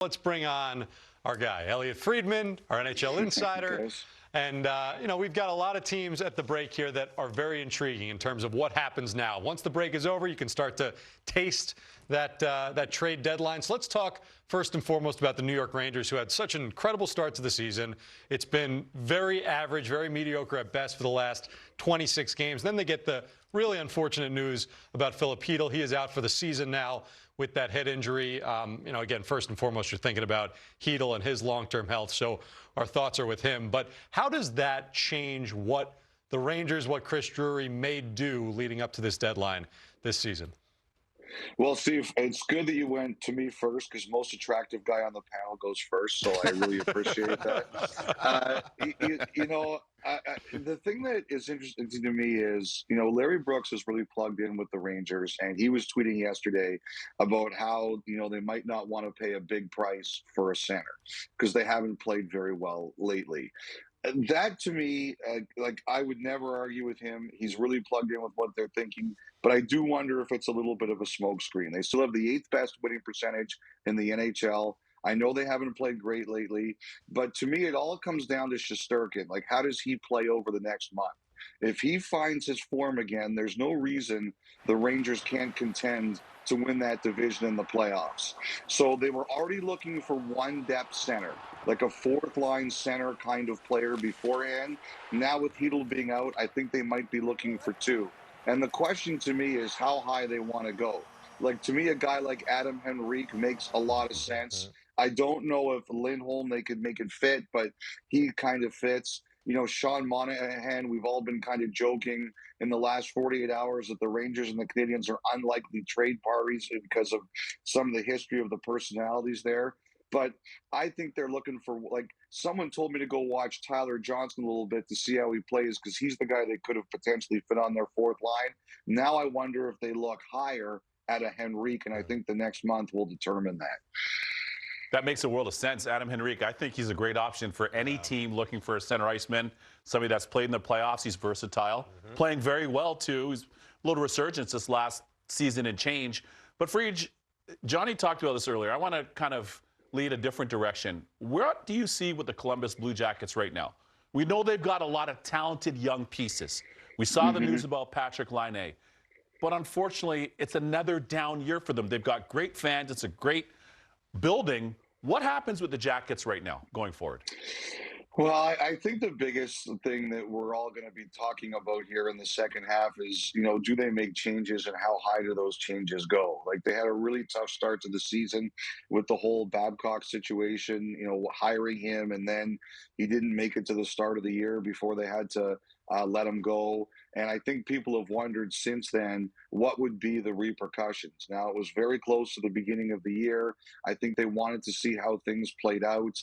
Let's bring on our guy, Elliot Friedman, our NHL insider. And, we've got a lot of teams at the break here that are very intriguing in terms of what happens now. Once the break is over, you can start to taste that trade deadline. So let's talk first and foremost about the New York Rangers, who had such an incredible start to the season. It's been very average, very mediocre at best for the last 26 games. Then they get the really unfortunate news about Filip Chytil. He is out for the season now with that head injury. Again, first and foremost, you're thinking about Chytil and his long-term health. So our thoughts are with him. But how does that change what the Rangers, what Chris Drury may do leading up to this deadline this season? Well, Steve, it's good that you went to me first because most attractive guy on the panel goes first, so I really appreciate that. The thing that is interesting to me is, Larry Brooks is really plugged in with the Rangers, and he was tweeting yesterday about how, they might not want to pay a big price for a center because they haven't played very well lately. That to me, I would never argue with him. He's really plugged in with what they're thinking. But I do wonder if it's a little bit of a smokescreen. They still have the 8th best winning percentage in the NHL. I know they haven't played great lately. But to me, it all comes down to Shesterkin. How does he play over the next month? If he finds his form again, there's no reason the Rangers can't contend to win that division in the playoffs. So they were already looking for one depth center, like a fourth-line center kind of player beforehand. Now with Chytil being out, I think they might be looking for two. And the question to me is how high they want to go. To me, a guy like Adam Henrique makes a lot of sense. I don't know if Lindholm, they could make it fit, but he kind of fits. Sean Monahan, we've all been kind of joking in the last 48 hours that the Rangers and the Canadiens are unlikely trade parties because of some of the history of the personalities there. But I think they're looking for, someone told me to go watch Tyler Johnson a little bit to see how he plays because he's the guy they could have potentially fit on their fourth line. Now I wonder if they look higher at a Henrique, and I think the next month will determine that. That makes a world of sense. Adam Henrique, I think he's a great option for any team looking for a center iceman, somebody that's played in the playoffs. He's versatile, playing very well, too. He's a little resurgence this last season and change. But, Friedge, Johnny talked about this earlier. I want to kind of lead a different direction. What do you see with the Columbus Blue Jackets right now? We know they've got a lot of talented young pieces. We saw the news about Patrick Laine. But, unfortunately, it's another down year for them. They've got great fans. It's a great building. What happens with the Jackets right now going forward? Well, I think the biggest thing that we're all going to be talking about here in the second half is, do they make changes and how high do those changes go? They had a really tough start to the season with the whole Babcock situation, hiring him, and then he didn't make it to the start of the year before they had to let him go. And I think people have wondered since then, what would be the repercussions? Now, it was very close to the beginning of the year. I think they wanted to see how things played out.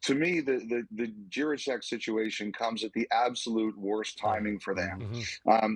To me, the Jiricek situation comes at the absolute worst timing for them.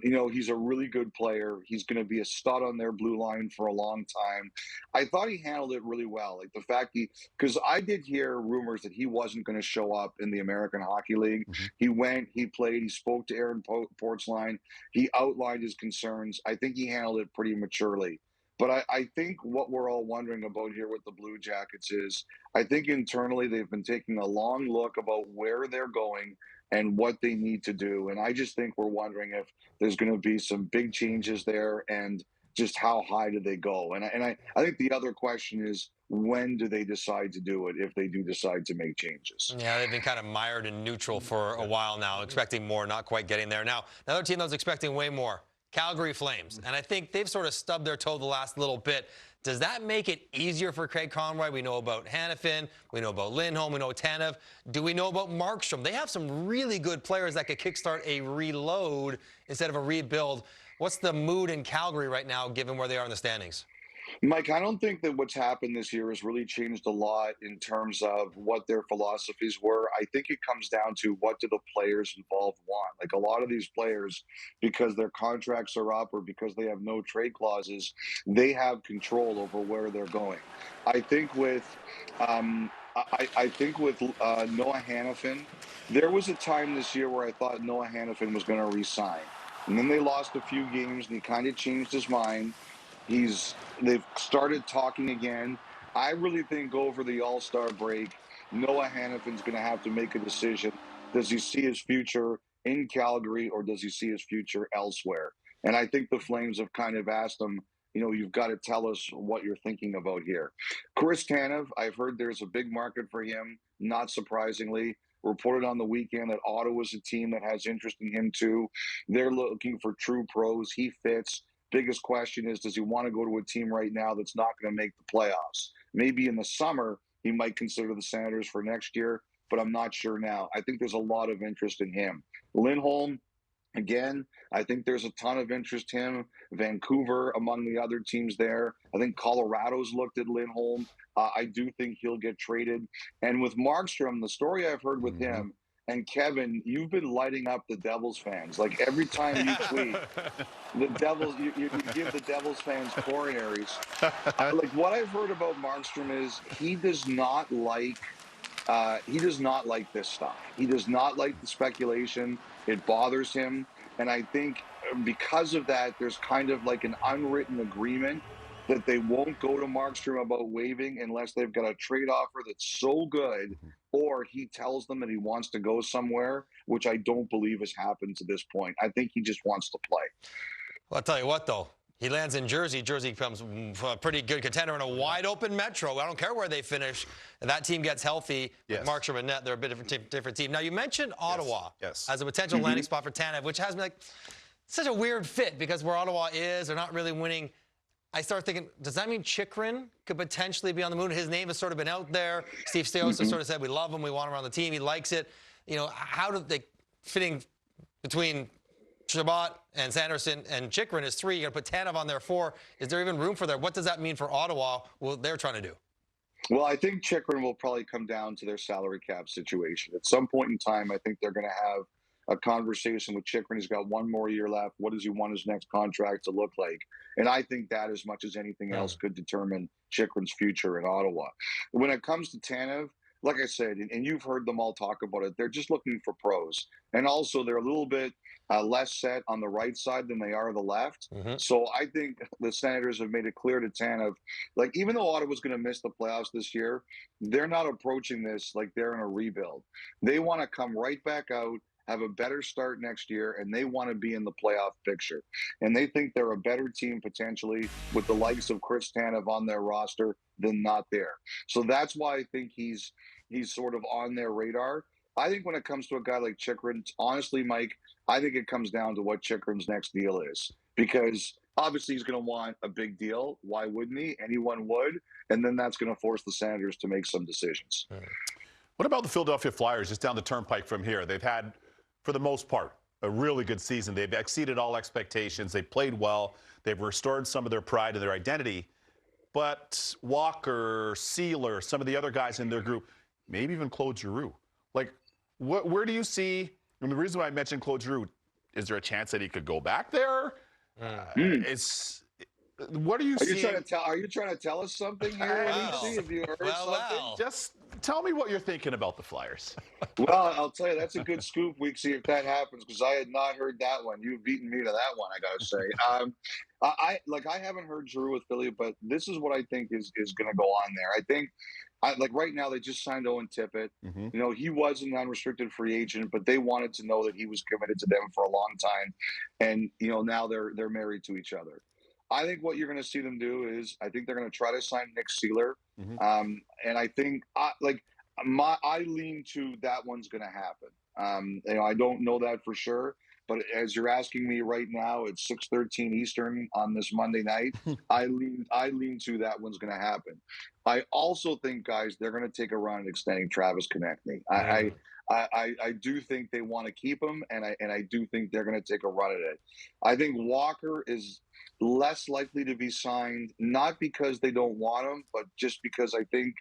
He's a really good player. He's going to be a stud on their blue line for a long time. I thought he handled it really well. The fact because I did hear rumors that he wasn't going to show up in the American Hockey League. He went, he played, he spoke to Aaron Portzline. He outlined his concerns. I think he handled it pretty maturely. But I think what we're all wondering about here with the Blue Jackets is I think internally they've been taking a long look about where they're going and what they need to do. And I just think we're wondering if there's going to be some big changes there and just how high do they go. And I think the other question is, when do they decide to do it if they do decide to make changes? Yeah, they've been kind of mired in neutral for a while now, expecting more, not quite getting there. Now, another team that was expecting way more, Calgary Flames. And I think they've sort of stubbed their toe the last little bit. Does that make it easier for Craig Conroy? We know about Hanifin. We know about Lindholm. We know Tanev. Do we know about Markstrom? They have some really good players that could kickstart a reload instead of a rebuild. What's the mood in Calgary right now, given where they are in the standings? Mike, I don't think that what's happened this year has really changed a lot in terms of what their philosophies were. I think it comes down to what do the players involved want. A lot of these players, because their contracts are up or because they have no trade clauses, they have control over where they're going. I think with Noah Hanifin, there was a time this year where I thought Noah Hanifin was going to resign. And then they lost a few games and he kind of changed his mind. They've started talking again. I really think over the All-Star break, Noah Hannifin's going to have to make a decision. Does he see his future in Calgary or does he see his future elsewhere? And I think the Flames have kind of asked him, you've got to tell us what you're thinking about here. Chris Tanev, I've heard there's a big market for him, not surprisingly. Reported on the weekend that Ottawa's a team that has interest in him too. They're looking for true pros. He fits. Biggest question is, does he want to go to a team right now that's not going to make the playoffs? Maybe in the summer, he might consider the Senators for next year, but I'm not sure now. I think there's a lot of interest in him. Lindholm, again, I think there's a ton of interest in him. Vancouver among the other teams there. I think Colorado's looked at Lindholm. I do think he'll get traded. And with Markstrom, the story I've heard with him, and Kevin, you've been lighting up the Devils fans. Like every time you tweet, the Devils, you give the Devils fans coronaries. Like what I've heard about Markstrom is he does not like this stuff. He does not like the speculation. It bothers him. And I think because of that, there's kind of like an unwritten agreement that they won't go to Markstrom about waiving unless they've got a trade offer that's so good, or he tells them that he wants to go somewhere, which I don't believe has happened to this point. I think he just wants to play. Well, I'll tell you what, though. He lands in Jersey. Jersey becomes a pretty good contender in a wide-open Metro. I don't care where they finish. If that team gets healthy, yes. Markstrom and Net, they're a bit different team. Now, you mentioned Ottawa yes. as a potential landing spot for Tanev, which has been like such a weird fit because where Ottawa is, they're not really winning. I start thinking, does that mean Chychrun could potentially be on the moon? His name has sort of been out there. Steve Staios has sort of said, we love him, we want him on the team, he likes it. How do they fitting between Chabot and Sanderson and Chychrun is 3. You're going to put Tanev on there 4. Is there even room for that? What does that mean for Ottawa, what they're trying to do? Well, I think Chychrun will probably come down to their salary cap situation. At some point in time, I think they're going to have a conversation with Chychrun. He's got 1 more year left. What does he want his next contract to look like? And I think that, as much as anything else, could determine Chychrun's future in Ottawa. When it comes to Tanev, like I said, and you've heard them all talk about it, they're just looking for pros. And also, they're a little bit less set on the right side than they are the left. So I think the Senators have made it clear to Tanev, like, even though Ottawa's going to miss the playoffs this year, they're not approaching this like they're in a rebuild. They want to come right back out, have a better start next year, and they want to be in the playoff picture. And they think they're a better team potentially with the likes of Chris Tanev on their roster than not there. So that's why I think he's sort of on their radar. I think when it comes to a guy like Chychrun, honestly, Mike, I think it comes down to what Chychrun's next deal is. Because obviously he's going to want a big deal. Why wouldn't he? Anyone would. And then that's going to force the Senators to make some decisions. What about the Philadelphia Flyers just down the turnpike from here? They've had, for the most part, a really good season. They've exceeded all expectations. They've played well. They've restored some of their pride and their identity. But Walker, Sealer, some of the other guys in their group, maybe even Claude Giroux. Like, where do you see, and the reason why I mentioned Claude Giroux, is there a chance that he could go back there? What do you see? Are you trying to tell us something here? Have you heard something? Just tell me what you're thinking about the Flyers. Well, I'll tell you, that's a good scoop. We see if that happens, because I had not heard that one. You've beaten me to that one, I got to say. I haven't heard Giroux with Philly, but this is what I think is going to go on there. I think, right now, they just signed Owen Tippett. He was an unrestricted free agent, but they wanted to know that he was committed to them for a long time. And, now they're married to each other. I think what you're going to see them do is, I think they're going to try to sign Nick Sealer. And I think, I lean to that one's going to happen. I don't know that for sure, but as you're asking me right now, it's 6:13 Eastern on this Monday night. I lean to that one's going to happen. I also think, guys, they're going to take a run at extending Travis Konecny. I do think they want to keep him, and I do think they're going to take a run at it. I think Walker is less likely to be signed, not because they don't want him, but just because I think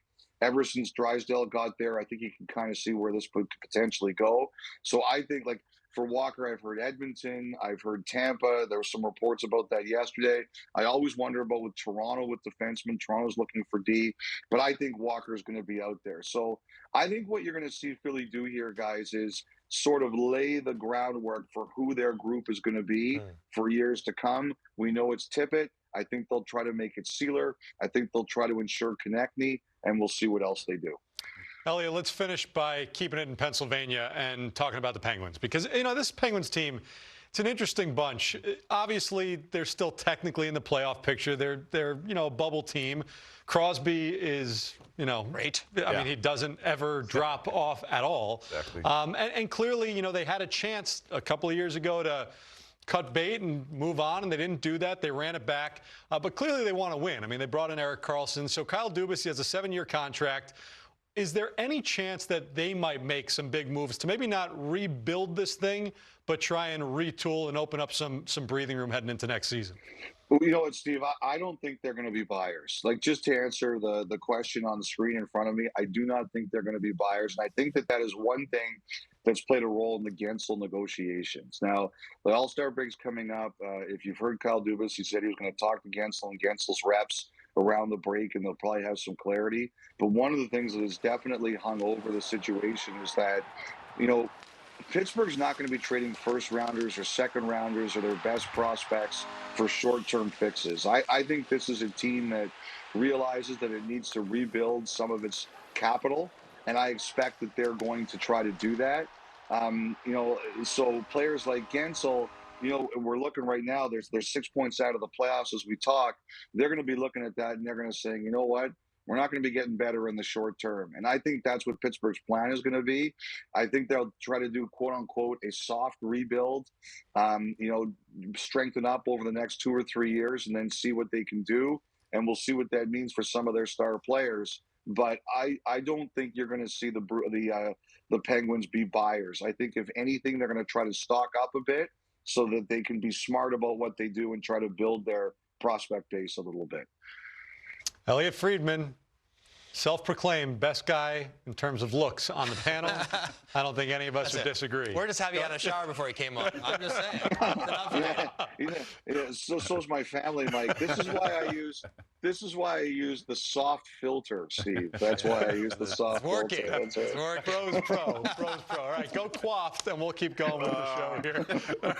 ever since Drysdale got there, I think you can kind of see where this could potentially go. So I think, like, for Walker, I've heard Edmonton, I've heard Tampa. There were some reports about that yesterday. I always wonder about with Toronto with defensemen. Toronto's looking for D, but I think Walker is going to be out there. So I think what you're going to see Philly do here, guys, is sort of lay the groundwork for who their group is going to be for years to come. We know it's Tippett. I think they'll try to make it Sealer. I think they'll try to ensure Konechny, and we'll see what else they do. Elliot, let's finish by keeping it in Pennsylvania and talking about the Penguins, because, you know, this Penguins team, it's an interesting bunch. Obviously, they're still technically in the playoff picture. They're you know, a bubble team. Crosby is, you know, great. I mean, he doesn't ever drop off at all. Exactly. And clearly, you know, they had a chance a couple of years ago to cut bait and move on, and they didn't do that. They ran it back. But clearly they want to win. I mean, they brought in Erik Karlsson. So Kyle Dubas, he has a 7-year contract. Is there any chance that they might make some big moves to maybe not rebuild this thing, but try and retool and open up some breathing room heading into next season? Well, you know what, Steve? I don't think they're going to be buyers. Like, just to answer the question on the screen in front of me, I do not think they're going to be buyers. And I think that is one thing that's played a role in the Gensel negotiations. Now, the All-Star break's coming up. If you've heard Kyle Dubas, he said he was going to talk to Gensel and Gensel's reps around the break, and they'll probably have some clarity. But one of the things that has definitely hung over the situation is that, you know, Pittsburgh's not going to be trading first-rounders or second-rounders or their best prospects for short-term fixes. I think this is a team that realizes that it needs to rebuild some of its capital, and I expect that they're going to try to do that. You know, so players like Gensel, you know, we're looking right now, there's 6 points out of the playoffs as we talk. They're going to be looking at that, and they're going to say, you know what? We're not going to be getting better in the short term. And I think that's what Pittsburgh's plan is going to be. I think they'll try to do, quote unquote, a soft rebuild, you know, strengthen up over the next 2 or 3 years and then see what they can do. And we'll see what that means for some of their star players. But I don't think you're going to see the Penguins be buyers. I think, if anything, they're going to try to stock up a bit so that they can be smart about what they do and try to build their prospect base a little bit. Elliot Friedman, self-proclaimed best guy in terms of looks on the panel. I don't think any of us would disagray. We're just happy he had a shower before he came on. I'm just saying. So's my family, Mike. This is why I use the soft filter, Steve. That's why I use the soft filter. It's working. Pros pro. All right, go coiffed, and we'll keep going with the show here.